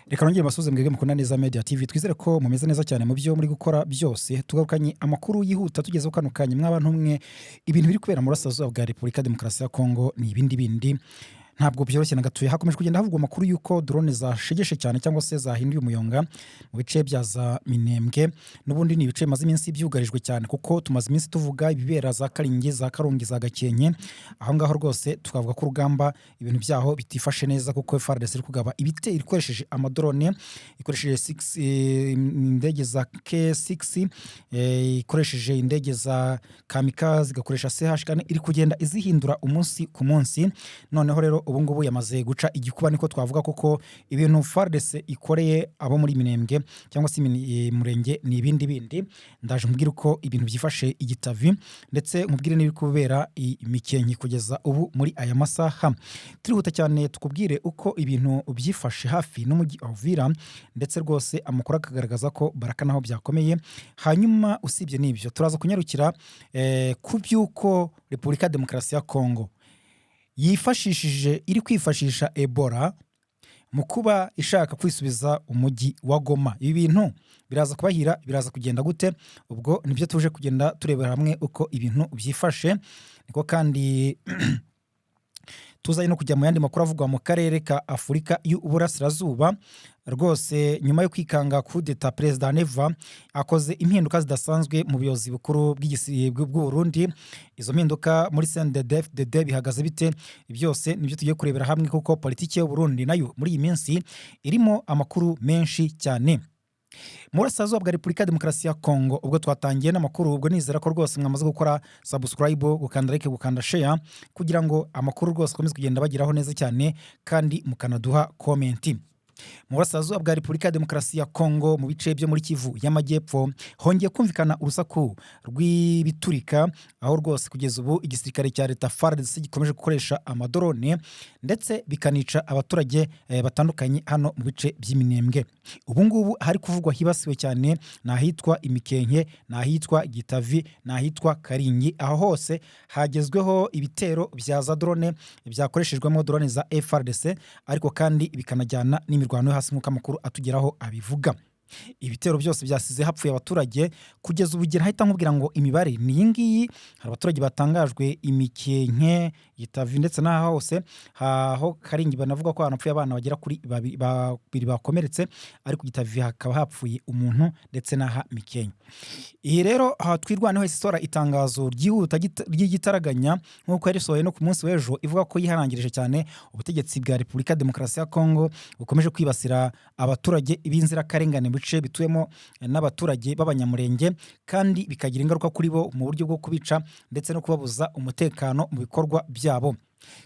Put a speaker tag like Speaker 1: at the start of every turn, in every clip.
Speaker 1: Reka nongere mbasuhuze mwebwe mukunda neza Media TV, twizere ko mumeze neza cyane mu byo muri gukora byose. Tugarukanye amakuru yihuta tugezeho kano kanya mw'abantu mwe, ibintu biri kubera mu burasirazuba bwa Repubulika Demokarasi ya Kongo ni ibindi bindi ntabwo byoroshye na gatoya. Hakomeje kugenda havugwa amakuru y'uko drone zashegeshe cyane cyangwa se zahinduye umuyonga mu bice bya za Minembwe, n'ubundi ni ibice bimaze iminsi byugarijwe cyane kuko tumaze iminsi tuvuga ibibera za Karingi, za Karongi, za Gakenke. Aho ngaho rwose tukavuga ko urugamba ibintu byaho bitifashe neza kuko FARDC iri kugaba ibitero ikoresheje amadrone, ikoresheje indege za K6, ikoresheje indege za Kamikaze, igakoresha CH4, iri kugenda izihindura umunsi ku munsi. Noneho rero ubu ngubu yamaze guca igikuba, niko twavuga kuko ibintu FARDC ikoreye abo muri Minembwe cyangwa se murenge ni ibindi bindi. Ndaje mubwira uko ibintu byifashe igitavi, ndetse mubwire n'ibiri kubera imikenke kugeza ubu muri aya masaha. Turihuta cyane tukubwire uko ibintu byifashe hafi n'umujyi wa Uvira, ndetse rwose amakuru akagaragaza ko Baraka naho byakomeye. Hanyuma usibye n'ibyo turaza kunyarukira ku by'uko Repubulika Demokarasi ya Kongo iri kwifashisha Ebola mu kuba ishaka kwisubiza umujyi wa Goma. Ibi bintu biraza kubahira, biraza kugenda gute? Ubwo nibyo tuje kugenda turebera hamwe uko ibintu byifashe. Niko kandi tuzaye no kujya mu yandi makuru avugwa mu karere ka Afurika y'Uburasirazuba. Rwose nyuma yo kwikanga coup d'etat, Perezida Neva akoze impinduka zidasanzwe mu buyobozi bukuru bw'igisirikare bw'u Burundi. Izo mpinduka muri CNDD-FDD bihagaze bite? Byose nibyo tugiye kurebera hamwe kuko politiki y'u Burundi nayo muri iyi minsi irimo amakuru menshi cyane. Mu burasirazuba bwa Repubulika Demokarasi ya Kongo ubwo twatangiye n'amakuru, ubwo nizera ko rwose mwamaze gukora subscribe, gukanda like, gukanda share kugira ngo amakuru rwose akomeze kugenda bageraho neza cyane, kandi mukanaduha comment. Mu burasirazuba bwa Repubulika Demokarasi ya Kongo mu bice byo muri Kivu y'Amajyepfo hongeye kumvikana urusaku rw'ibiturika, aho rwose kugeza ubu igisirikare cya leta FARDC gikomeje gukoresha amadrone ndetse bikanica abaturage batandukanye hano mu bice by'Iminembwe. Ubu ngubu hari kuvugwa hibasiwe cyane n'ahitwa Imikenke, n'ahitwa Gitavi, n'ahitwa Karingi. Aho hose hagezweho ibitero bya za drone byakoreshejwemo drone za FARDC, ariko kandi bikanajyana n'imirwano yo hasi nk'uko amakuru atugeraho abivuga. Ibitero byose byasize hapfuye abaturage. Kugeza ubu igihe hahita nkubwira ngo imibare ni iyi ngiyi. Hari abaturage batangajwe Imikenke, Gitavi ndetse n'aho hose. Aho Karingi banavuga ko hanapfuye abana bagera kuri babiri bakomeretse, ariko Gitavi hakaba hapfuye umuntu ndetse n'aha Mikenke. Iyi rero twirwaneho isora itangazo ryihuta ry'igitaraganya nk'uko yarisohoye no ku munsi w'ejo, ivuga ko yiharangirije cyane ubutegetsi bwa Repubulika Demokarasi ya Kongo bukomeje kwibasira abaturage b'inzirakarengane bice bituyemo n'abaturage b'abanyamurenge, kandi bikagira ingaruka kuri bo mu buryo bwo kubica ndetse no kubabuza umutekano mu bikorwa byabo.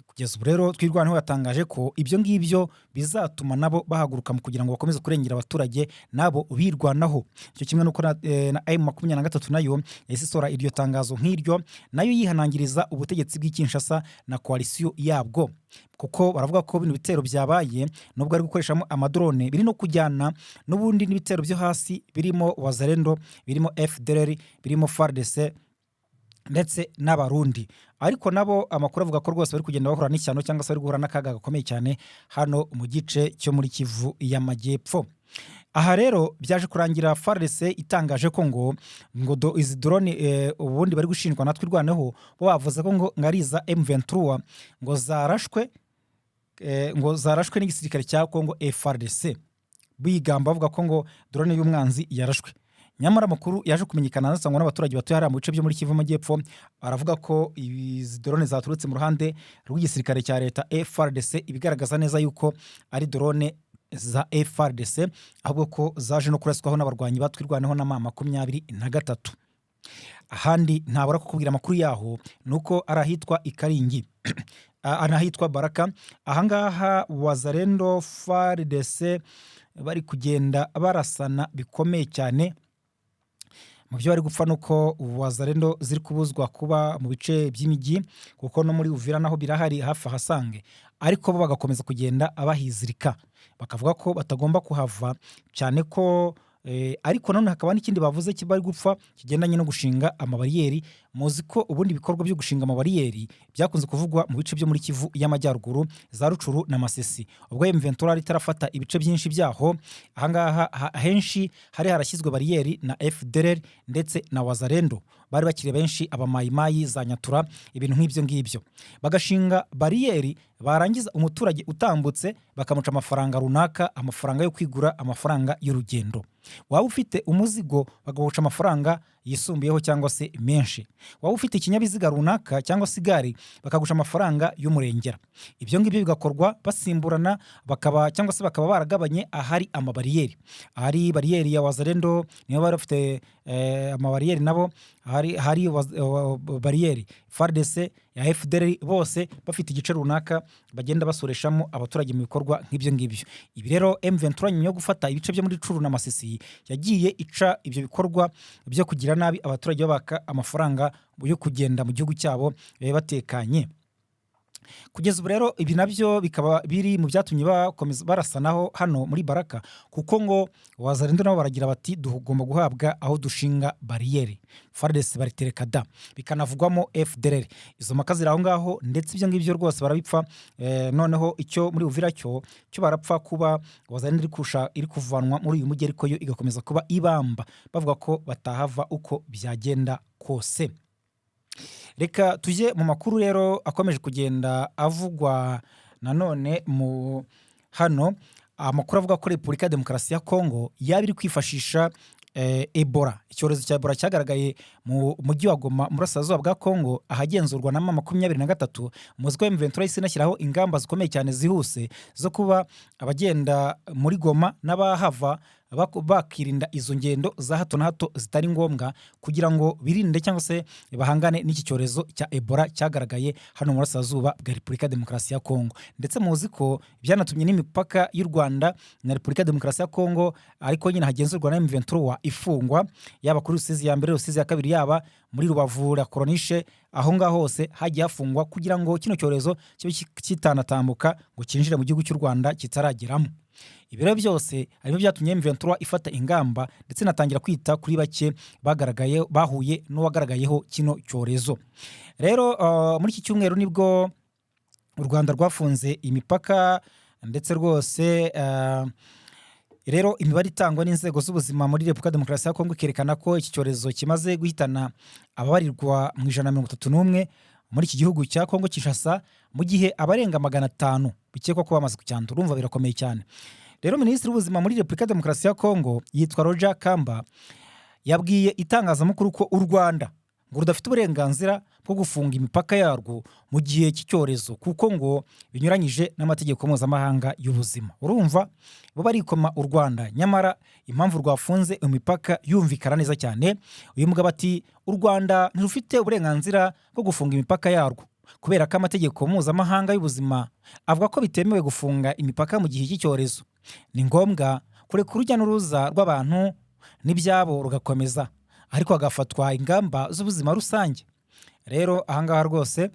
Speaker 1: Kugeza ubu rero twirwaneho yatangaje ko ibyo ngibyo bizatuma nabo bahaguruka mu kugira ngo bakomeze kurengera abaturage nabo birwanaho. Icyo kimwe nuko na M23 nayo yahise isora iryo tangazo nk'iryo, nayo yihanangiriza ubutegetsi bw'Kinshasa na koalisiyo yabwo, kuko baravuga ko bino bitero byabaye nubwo ari gukoreshamo amadrone biri no kujyana n'ubundi n'ibitero byo hasi birimo Wazalendo, birimo FDLR, birimo FARDC ndetse n'abarundi. Ariko nabo amakuru avuga ko rwose bari kugenda bahura n'ishyano cyangwa se bari guhura n'akaga gakomeye cyane hano mu gice cyo muri Kivu y'Amajyepfo. Aha rero byaje kurangira FARDC itangaje ko ngo izi drone ubundi bari gushinjwa natwe irwaneho, bo bavuze ko ngo ngariza M23 ngo zarashwe n'igisirikare cya Kongo FARDC, bigamba bavuga ko ngo drone y'umwanzi yarashwe. Nyamara amakuru yaje kumenyekana nasangwa n'abaturage batuye hariya mu bice byo muri Kivu y'Amajyepfo, baravuga ko izi drone zaturutse mu ruhande rw'igisirikare cya leta FARDC, ibigaragaza neza yuko ari drone za FARDC, ahubwo ko zaje no kuraswaho n'abarwanyi batwirwaneho na M23. Ahandi ntabura kukubwira amakuru yaho nuko arahitwa Ikaringi anahitwa Baraka. Ahangaha Wazalendo, FARDC bari kugenda barasana bikomeye cyane. Mu byo bari gupfa nuko Wazalendo ziri kubuzwa kuba mu bice by'imijyi, kuko no muri Uvira naho birahari hafi hasange, ariko bo bagakomeza kugenda abahizirika, bakavuga ko batagomba kuhava cyane ko ariko nanone hakaba n'ikindi bavuze bari gupfa kigendanye no gushinga amabariyeri. Muzi ko ubundi ibikorwa byo gushinga amabariyeri byakunze kuvugwa mu bice byo muri Kivu y'Amajyaruguru, za Rucuru na Masisi, ubwo M23 yari itarafata ibice byinshi byaho. Ahangaha henshi hari harashyizwe bariyeri na FDLR ndetse na Wazalendo, bari bakiri benshi abamayimayi za Nyatura, ibintu nk'ibyo ngibyo. Bagashinga bariyeri, barangiza umuturage utambutse bakamuca amafaranga runaka, amafaranga yo kwigura, amafaranga y'urugendo. Waba ufite umuzigo bagahuca amafaranga yisumbuyeho cyangwa se menshi. Waba ufite ikinyabiziga runaka cyangwa se igare bakagusha amafaranga y'umurengera. Ibyo ngibyo bigakorwa basimburana, cyangwa se bakaba baragabanye ahari amabariyeri. Ahari bariyeri ya Wazalendo niyo bari bafite amabariyeri, nabo hari bariyeri FARDC ya FDLR, bose bafite igice runaka bagenda basoreshamo abaturage mu bikorwa nk'ibyo ngibyo. Ibi rero M23 nyuma yo gufata ibice byo muri Curu na Masisi yagiye ica ibyo bikorwa byo kugira nabi abaturage, babaka amafaranga yo kugenda mu gihugu cyabo batekanye. Kugeza ubu rero ibi nabyo bikaba biri mu byatumye bakomeza barasanaho hano muri Baraka, kuko ngo Wazalendo nabo baragira bati tugomba guhabwa aho dushinga bariyeri. FARDC baritereka da, bikanavugwamo FDLR. Izo maka ziri aho ngaho, ndetse ibyo ngibyo rwose barabipfa. Noneho icyo muri Uvira cyo barapfa kuba Wazalendo iri kuvanwa muri uyu mujyi, ariko yo igakomeza kuba ibamba, bavuga ko batahava uko byagenda kose. Reka tujye mu makuru rero akomeje kugenda avugwa nanone mu hano. Amakuru avuga ko Repubulika ya Demokarasi ya Kongo yaba iri kwifashisha Ebola. Icyorezo cya Ebola cyagaragaye mu mujyi wa Goma mu burasirazuba bwa Kongo, ahagenzurwa na M23. Muzi ko M23 isi inashyiraho ingamba zikomeye cyane zihuse zo kuba abagenda muri Goma n'abahava bakirinda izo ngendo za hato na hato zitari ngombwa, kugira ngo birinde cyangwa se bahangane n'iki cyorezo cya Ebola cyagaragaye hano mu burasirazuba bwa Repubulika ya Demokarasi ya Kongo. Ndetse muzi ko byanatumye n'imipaka y'u Rwanda na Repubulika ya Demokarasi ya Kongo ariko nyine hagenzurwa na M23 ifungwa, yaba kuri Rusizi ya mbere, Rusizi ya kabiri, yaba muri Rubavu na Koronishe. Aho ngaho hose hagiye hafungwa kugira ngo kino cyorezo kibe kitanatambuka ngo kinjire mu gihugu cy'u Rwanda kitarageramo. Ibiro byose aribyo byatumye M23 ifata ingamba, ndetse natangira kwita kuri bake bahuye n'uwagaragayeho kino cyorezo. Rero muri iki cyumweru nibwo u Rwanda rwafunze imipaka, ndetse rwose rero imibare itangwa n'inzego z'ubuzima muri Repubulika ya Demokarasi ya Kongo ikerekana ko iki cyorezo kimaze guhitana ababarirwa mu 131 muri iki gihugu cya Kongo Kinshasa, mu gihe abarenga 500 bikekwa ko bamaze kucyandura. Urumva birakomeye cyane. Rero Minisitiri w'Ubuzima muri Repubulika ya Demokarasi ya Kongo yitwa Roger Kamba yabwiye itangazamakuru ko u Rwanda ngo rudafite uburenganzira bwo gufunga imipaka yarwo mu gihe cy'icyorezo, kuko ngo binyuranyije n'amategeko mpuzamahanga y'ubuzima. Urumva bo barikoma u Rwanda, nyamara impamvu rwafunze imipaka yumvikana neza cyane. Uyu mugabo ati u Rwanda ntirufite uburenganzira bwo gufunga imipaka yarwo kubera ko amategeko mpuzamahanga y'ubuzima avuga ko bitemewe gufunga imipaka mu gihe cy'icyorezo. Ni ngombwa kureka urujya n'uruza rw'abantu n'ibyabo rugakomeza, ariko hagafatwa ingamba z'ubuzima rusange. Rero ahangaha rwose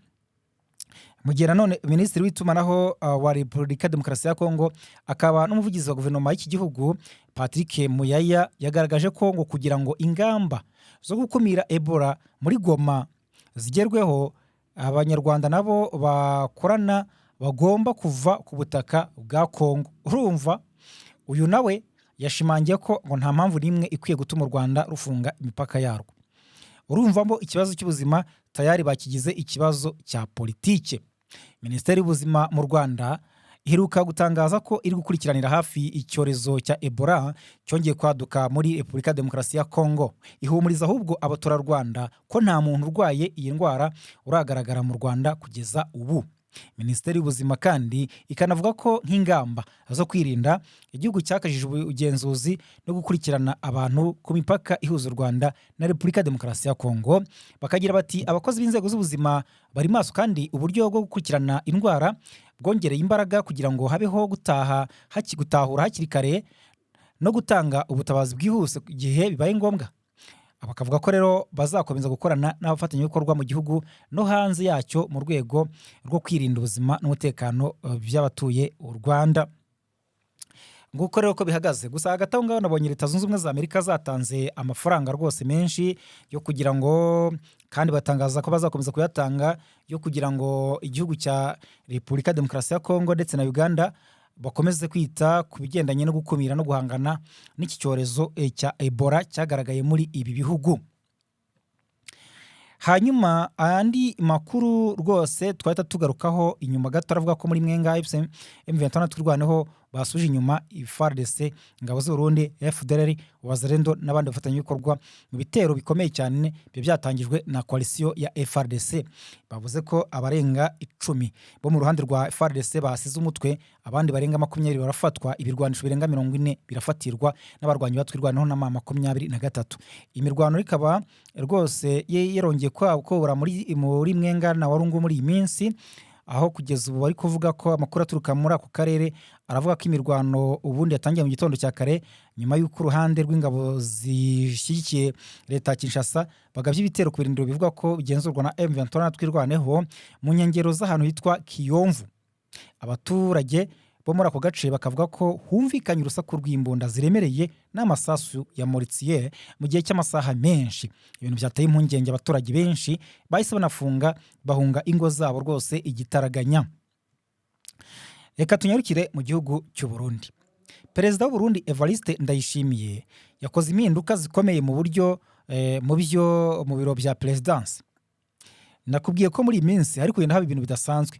Speaker 1: mu gihe nanone Minisitiri w'itumanaho wa Repubulika ya Demokarasi ya Kongo akaba n'umuvugizi wa guverinoma y'iki gihugu Patrick Muyaya yagaragaje ko ngo kugira ngo ingamba zo gukumira Ebola muri Goma zigerweho, Abanyarwanda nabo bakorana bagomba kuva ku butaka bwa Kongo. Urumva uyu nawe yashimangiye ko ngo nta mpamvu n'imwe ikwiye gutuma u Rwanda rufunga imipaka yarwo. Urumvamo ikibazo cy'ubuzima tayari bakigize ikibazo cya politike. Minisiteri y'Ubuzima mu Rwanda iheruka gutangaza ko iri gukurikiranira hafi icyorezo cya Ebola cyongeye kwaduka muri Repubulika ya Demokarasi ya Kongo. Ihumuriza ahubwo abaturarwanda ko nta muntu urwaye iyi ndwara uragaragara mu Rwanda kugeza ubu. Minisiteri y'Ubuzima kandi ikanavuga ko nk'ingamba zo kwirinda, igihugu cyakajije ubugenzuzi no gukurikirana abantu ku mipaka ihuza u Rwanda na Repubulika ya Demokarasi ya Kongo. Bakagira bati abakozi b'inzego z'ubuzima bari maso, kandi uburyo bwo gukurikirana indwara bwongereye imbaraga kugira ngo habeho gutahura hakiri kare no gutanga ubutabazi bwihuse igihe bibaye ngombwa. Bakavuga ko rero bazakomeza gukorana n'abafatanyabikorwa mu gihugu no hanze yacyo mu rwego rwo kwirinda ubuzima n'umutekano by'abatuye u Rwanda. nguko rero ko bihagaze. Gusa hagati aho ngaho nabonye Leta Zunze Ubumwe za Amerika zatanze amafaranga rwose menshi yo kugira ngo, kandi batangaza ko bazakomeza kuyatanga, yo kugira ngo igihugu cya Repubulika Demokarasi ya Kongo ndetse na Uganda bakomeze kwita ku bigendanye no gukumira no guhangana n'iki cyorezo cya Ebola cyagaragaye muri ibi bihugu. Hanyuma andi makuru rwose twahita tugarukaho inyuma gato, aravuga ko muri Mwenga M23 twirwaneho basuje inyuma FARDC, ingabo z'u Burundi, FDLR, Wazalendo n'abandi bafatanyabikorwa mu bitero bikomeye cyane byatangijwe na coalition ya FARDC. Bavuze ko abarenga 10 bo mu ruhande rwa FARDC basize umutwe, abandi barenga 20 barafatwa, ibirwanisho birenga 40 birafatirwa n'abarwanyi batwirwanaho na 23. Imirwano ikaba rwose yerongeye kwabura muri Mwenga na Warungu muri iyi minsi, aho kugeza ubu bari kuvuga ko amakuru aturuka muri ako karere aravuga ko imirwano ubundi yatangiye mu gitondo cya kare, nyuma y'uko uruhande rw'ingabo zishyigikiye leta ya Kinshasa bagabye ibitero ku birindiro bivuga ko bigenzurwa na M23 twirwaneho mu nkengero z'ahantu hitwa Kiyomvu. Abaturage bo muri ako gace bakavuga ko humvikanye urusaku rw'imbunda ziremereye n'amasasu ya Mortier mu gihe cy'amasaha menshi. Ibintu byateye impungenge abaturage benshi bahise banafunga bahunga ingo zabo rwose igitaraganya. Reka tunyarukire mu gihugu cy'u Burundi. Perezida w'u Burundi Evariste Ndayishimiye yakoze impinduka zikomeye mu buryo mu biro bya Presidence. Nakubwiye ko muri iyi minsi hari kugenda haba ibintu bidasanzwe.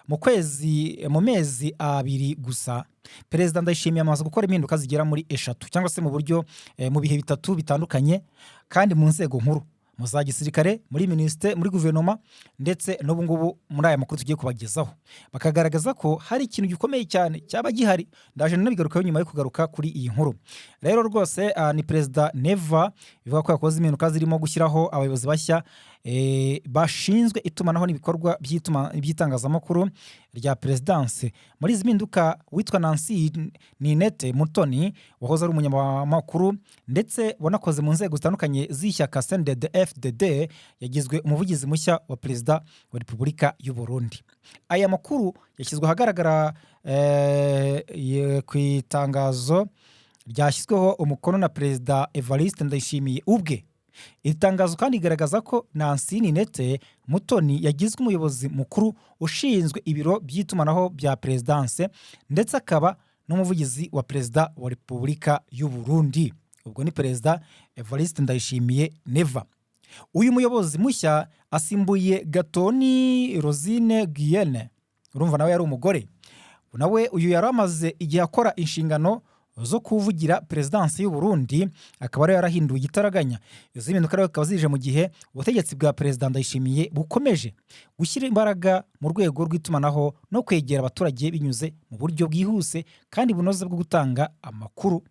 Speaker 1: Mu mezi 2 gusa Perezida Ndayishimiye amaze gukora impinduka zigera muri 3 cyangwa se mu buryo mu bihe 3 bitandukanye, kandi mu nzego nkuru, mu za gisirikare, muri ministere, muri guverinoma ndetse n'ubu ngubu muri aya makuru tugiye kubagezaho. Bakagaragaza ko hari ikintu gikomeye cyane cyaba gihari. Ndaje nabigarukaho nyuma yo kugaruka kuri iyi nkuru. Rero rwose ni Perezida Neva bivuga ko yakoze impinduka zirimo gushyiraho abayobozi bashya bashinzwe itumanaho n'ibikorwa by'itangazamakuru rya Presidence. Muri izi mpinduka witwa Nancy Ninette Mutoni wahoze ari umunyamakuru ndetse wanakoze mu nzego zitandukanye z'ishyaka CNDD-FDD yagizwe umuvugizi mushya wa Perezida wa Repubulika y'u Burundi. Aya makuru yashyizwe ahagaragara ku itangazo ryashyizweho umukono na Perezida Evariste Ndayishimiye ubwe. Itangazo kandi igaragaza ko Nancy Ninette Mutoni yagizwe umuyobozi mukuru ushinzwe ibiro by'itumanaho bya Presidence ndetse akaba n'umuvugizi wa Perezida wa Repubulika y'u Burundi. Ubwo ni Perezida Evariste Ndayishimiye Neva. Uyu muyobozi mushya asimbuye Gatoni Rosine Guyenne, urumva nawe yari umugore. Nawe uyu yari amaze igihe akora inshingano zo kuvugira Presidence y'u Burundi, akaba yarahinduye igitaraganya. Izi mpinduka rero zikaba zije mu gihe ubutegetsi bwa Perezida Ndayishimiye bukomeje gushyira imbaraga mu rwego rw'itumanaho no kwegera abaturage binyuze mu buryo bwihuse kandi bunoze bwo gutanga amakuru.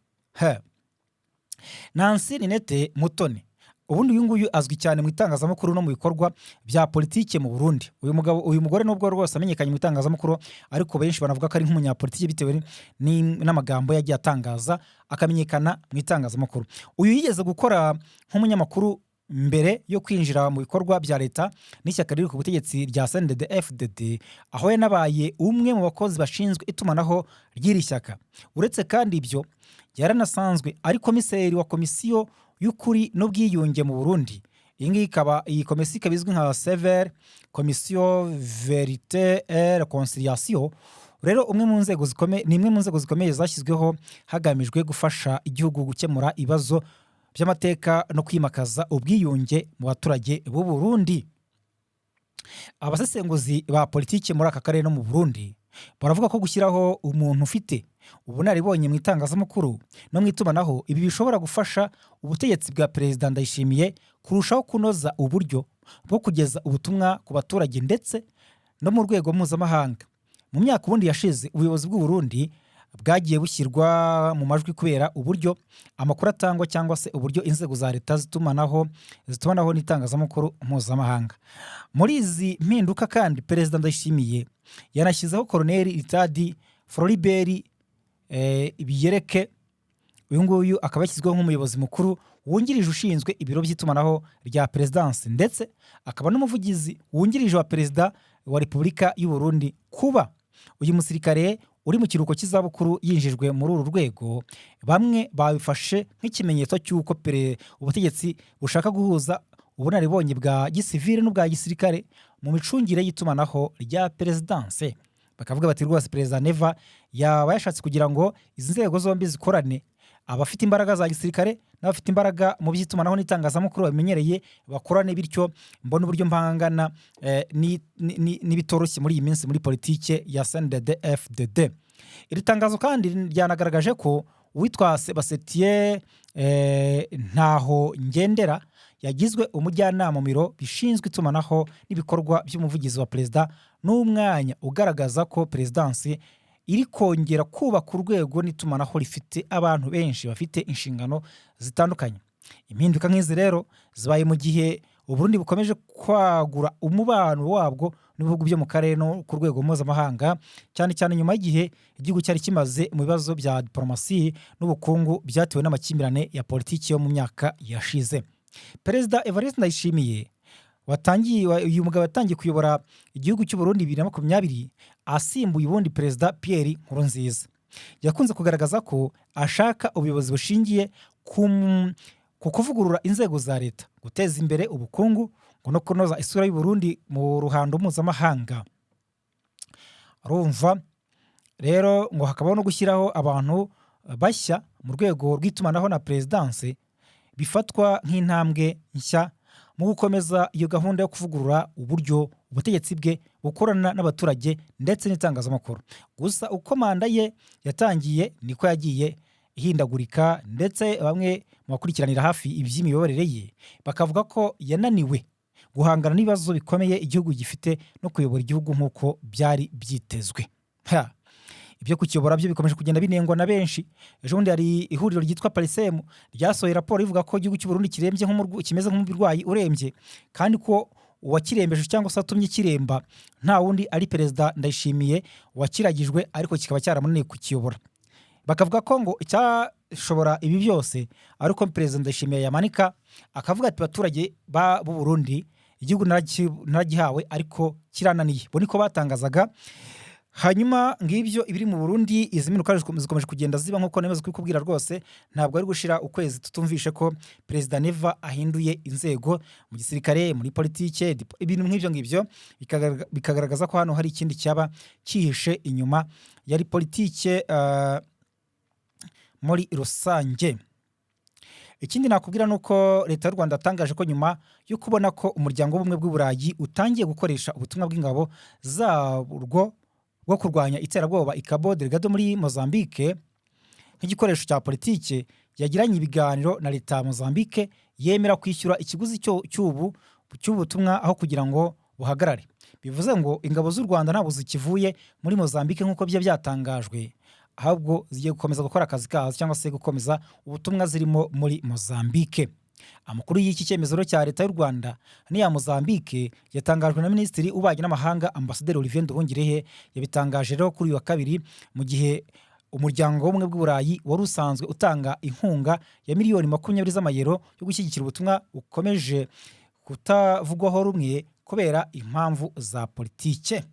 Speaker 1: Nancy Ninette Mutoni ubundi uyu nguyu azwi cyane mu itangazamakuru no mu bikorwa bya politike mu Burundi. Uyu mugore nubwo rwose amenyekanye mu itangazamakuru, ariko benshi banavuga ko ari nk'umunyapolitike bitewe n'amagambo yagiye atangaza akamenyekana mu itangazamakuru. Uyu yigeze gukora nk'umunyamakuru mbere yo kwinjira mu bikorwa bya leta n'ishyaka riri ku butegetsi rya CNDD-FDD, aho yanabaye umwe mu bakozi bashinzwe itumanaho ry'iri shyaka. Uretse kandi ibyo, yaranasanzwe ari komiseri wa komisiyo y'ukuri n'ubwiyunge mu Burundi. Iyi komisiyo ikaba izwi nka Sever Commission Verite et Reconciliation. Rero imwe mu nzego zikomeye zashyizweho hagamijwe gufasha igihugu gukemura ibibazo by'amateka no kwimakaza ubwiyunge mu baturage b'u Burundi. Abasesenguzi ba politike muri aka karere no mu Burundi baravuga ko gushyiraho umuntu ufite ubunararibonye mu itangazamakuru no mu itumanaho, ibi bishobora gufasha ubutegetsi bwa Perezida Ndayishimiye kurushaho kunoza uburyo bwo kugeza ubutumwa ku baturage ndetse no mu rwego mpuzamahanga. Mu myaka ubundi yashize, ubuyobozi bw'u Burundi bwagiye bushyirwa mu majwi kubera uburyo amakuru atangwa cyangwa se uburyo inzego za leta zitumanaho n'itangazamakuru mpuzamahanga. Muri izi mpinduka kandi Perezida Ndayishimiye yanashyizeho Colonel Ritadi Floribert Biyereke. Uyu nguyu akaba yashyizweho nk'umuyobozi mukuru wungirije ushinzwe ibiro by'itumanaho rya Presidence ndetse akaba n'umuvugizi wungirije wa Perezida wa Repubulika y'u Burundi. Kuba uyu musirikare uri mu kiruhuko cy'izabukuru yinjijwe muri uru rwego, bamwe babifashe nk'ikimenyetso cy'uko ubutegetsi bushaka guhuza ubunararibonye bwa gisivile n'ubwa gisirikare mu micungire y'itumanaho rya perezidanse. Bakavuga bati rwose Perezida Neva yaba yashatse kugira ngo izi nzego zombi zikorane, abafite imbaraga za gisirikare n'abafite imbaraga mu by'itumanaho n'itangazamakuru babimenyereye bakorane, bityo mbona uburyo mpangana n'ibitoroshye muri iyi minsi muri politike ya CNDD-FDD. Iri tangazo kandi ryanagaragaje ko uwitwa Sebastien Ntaho Ngendera yagizwe umujyanama mu biro bishinzwe itumanaho n'ibikorwa by'umuvugizi wa perezida, n'umwanya ugaragaza ko perezidansi iri kongera kubaka urwego n'itumanaho rifite abantu benshi bafite inshingano zitandukanye. Impinduka nk'izi rero zibaye mu gihe Uburundi bukomeje kwagura umubano wabwo n'ibihugu byo mu karere no ku rwego mpuzamahanga, cyane cyane nyuma y'igihe igihugu cyari kimaze mu bibazo bya diplomasi n'ubukungu byatewe n'amakimbirane ya politiki yo mu myaka yashize. Perezida Evariste Ndayishimiye uyu mugabo yatangiye kuyobora igihugu cy'u Burundi 2020 asimbuye ubundi Perezida Pierre Nkurunziza. Yakunze kugaragaza ko ashaka ubuyobozi bushingiye ku kuvugurura inzego za leta, guteza imbere ubukungu ngo no kunoza isura y'u Burundi mu ruhando mpuzamahanga. Urumva rero ngo hakabaho no gushyiraho abantu bashya mu rwego rw'itumanaho na perezidanse, bifatwa nk'intambwe nshya mu gukomeza iyo gahunda yo kuvugurura uburyo ubutegetsi bwe bukorana n'abaturage ndetse n'itangazamakuru. Gusa uko manda ye yatangiye niko yagiye ihindagurika, ndetse bamwe mu bakurikiranira hafi iby'imiyoborere ye bakavuga ko yananiwe guhangana n'ibibazo bikomeye igihugu gifite no kuyobora igihugu nk'uko byari byitezwe. Ibyo kukiyobora byo bikomeje kugenda binengwa na benshi. Ejo bundi hari ihuriro ryitwa Parisem ryasohoye raporo ivuga ko igihugu cy'u Burundi kimeze nk'umurwayi urembye, kandi ko uwakirembeje cyangwa se atumye kiremba nta wundi ari Perezida Ndayishimiye wakiragijwe, ariko kikaba cyaramunaniye kukiyobora. Bakavuga ko ngo icyashobora ibi byose ari uko Perezida Ndayishimiye yamanika akavuga ati abaturage b'u Burundi igihugu naragihawe ariko kirananiye. Bo niko batangazaga. Hanyuma ngibyo ibiri mu Burundi, izi mpinduka zikomeje kugenda ziba nk'uko nemeza kubikubwira rwose. Ntabwo ari gushira ukwezi tutumvishe ko Perezida Neva ahinduye inzego mu gisirikare, muri politike, ibintu nk'ibyo ngibyo bikagaragaza ko hano hari ikindi cyaba cyihishe inyuma yari politike muri rusange. Ikindi nakubwira nuko leta y'u Rwanda yatangaje ko nyuma yo kubona ko umuryango w'ubumwe bw'Uburayi utangiye gukoresha ubutumwa bw'ingabo zabwo bwo kurwanya iterabwoba Cabo Delgado muri Mozambique nk'igikoresho cya politike, yagiranye ibiganiro na leta ya Mozambique yemera kwishyura ikiguzi cy'ubutumwa aho kugira ngo buhagarare. Bivuze ngo ingabo z'u Rwanda ntabwo zikivuye muri Mozambique nk'uko byatangajwe, ahubwo zigiye gukomeza gukora akazi kazo cyangwa se gukomeza ubutumwa zirimo muri Mozambique. Amakuru y'iki cyemezo cya leta y'u Rwanda n'iya Mozambique yatangajwe na Minisitiri w'Ububanyi n'Amahanga Ambasaderi Olivier Nduhungirehe. Yabitangaje rero kuri uyu wa kabiri mu gihe umuryango w'ubumwe bw'Uburayi wari usanzwe utanga inkunga ya miliyoni 20 z'amayero yo gushyigikira ubutumwa bukomeje kutavugwaho rumwe kubera impamvu za politike.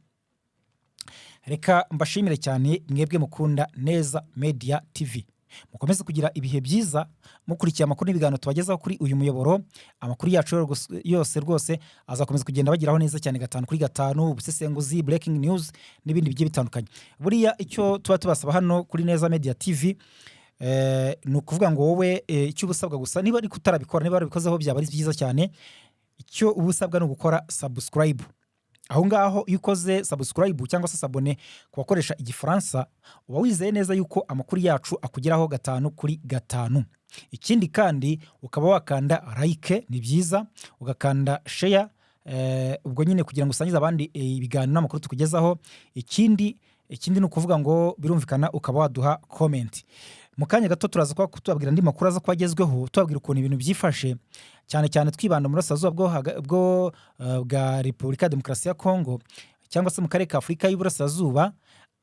Speaker 1: Reka mbashimire cyane mwebwe mukunda Neza Media TV. Mukomeze kugira ibihe byiza mukurikiye amakuru n'ibiganiro tubagezaho kuri uyu muyoboro. Amakuru yacu yose rwose azakomeza kugenda bagiraho neza cyane 5/5, ubusesenguzi, breaking news n'ibindi bigiye bitandukanye. Buriya icyo tuba tubasaba hano kuri Neza Media TV ni ukuvuga ngo wowe icyo ubusabwa gusa, niba ari kutarabikora, niba warabikozeho byaba ari byiza cyane. Icyo ubusabwa ni ugukora subscribe. Aho ngaho iyo ukoze subscribe cyangwa se sabone ku bakoresha igifaransa, uba wizeye neza yuko amakuru yacu akugeraho 5/5. Ikindi kandi ukaba wakanda like, ni byiza, ugakanda share, ubwo nyine kugira ngo usangize abandi ibiganiro n'amakuru tukugezaho. Ikindi ni ukuvuga ngo birumvikana ukaba waduha comment. Mu kanya gato turaza kutubabwira andi makuru aza kwagezweho, tubabwira ukuntu ibintu byifashe, cyane cyane twibanda mu burasirazuba bwa Repubulika ya Demokarasi ya Kongo cyangwa se mu karere ka Afurika y'Iburasirazuba,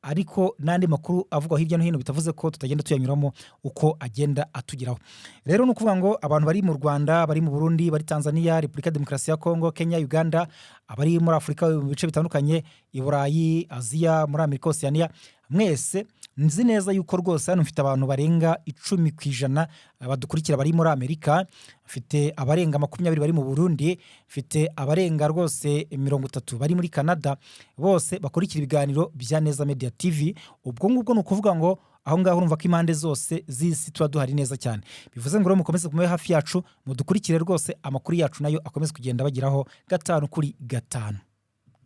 Speaker 1: ariko n'andi makuru avugwa hirya no hino bitavuze ko tutagenda tuyanyuramo uko agenda atugeraho. Rero ni ukuvuga ngo abantu bari mu Rwanda, bari mu Burundi, bari Tanzania, Repubulika ya Demokarasi ya Kongo, Kenya, Uganda, abari muri Afurika mu bice bitandukanye, i Burayi, Aziya, muri Amerika, Oceania, mwese nzi neza yuko rwose hano mfite abantu barenga 10% badukurikira bari muri Amerika, mfite abarenga 20 bari mu Burundi, mfite abarenga rwose 30 bari muri Canada, bose bakurikira ibiganiro bya Neza Media TV. Ubwo ngubwo ni ukuvuga ngo aho ngaho urumva ko impande zose z'isi tuba duhari neza cyane. Bivuze ngo rero mukomeze kumube hafi yacu, mudukurikire rwose, amakuru yacu nayo akomeze kugenda bagiraho 5 kuri 5.